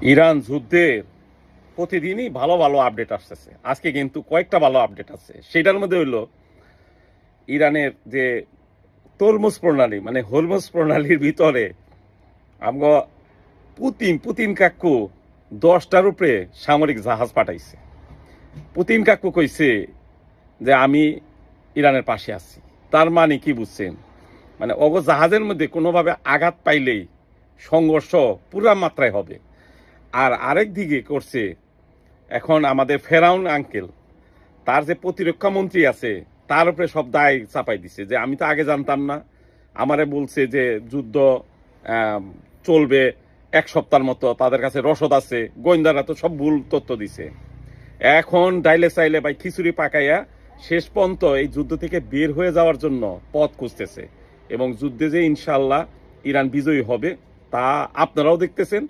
Iran যুদ্ধের প্রতিদিনই ভালো ভালো আপডেট আসতেছে। আজকে কিন্তু কয়েকটা ভালো আপডেট আছে। সেটার মধ্যে হইলো ইরানের যে তরমুজ প্রণালী, মানে হরমুজ প্রণালীর ভিতরে আমগো পুতিন কাকু 10টার উপরে সামরিক জাহাজ পাঠাইছে। পুতিন কাকু কইছে যে আমি ইরানের পাশে আছি। তার মানে কি বুঝছেন? মানে জাহাজের মধ্যে কোনোভাবে আঘাত পাইলেই সংঘর্ষ পুরা মাত্রায় হবে। আর আরেক দিকে করছে এখন আমাদের ফেরাউন আঙ্কেল, তার যে প্রতিরক্ষা মন্ত্রী আছে তার উপরে সব দায় চাপাই দিছে যে আমি তো আগে জানতাম না, আমারে বলছে যে যুদ্ধ চলবে 1 সপ্তাহের মতো, তাদের কাছে রসদ আছে, গোয়েন্দারা তো সব ভুল তথ্য দিছে। এখন ডাইলে চাইলে ভাই খিচুড়ি পাকাইয়া শেষ পর্যন্ত এই যুদ্ধ থেকে বের হয়ে যাওয়ার জন্য পথ খুঁজতেছে এবং যুদ্ধে যে ইনশাল্লাহ ইরান বিজয়ী হবে তা আপনারাও দেখতেছেন।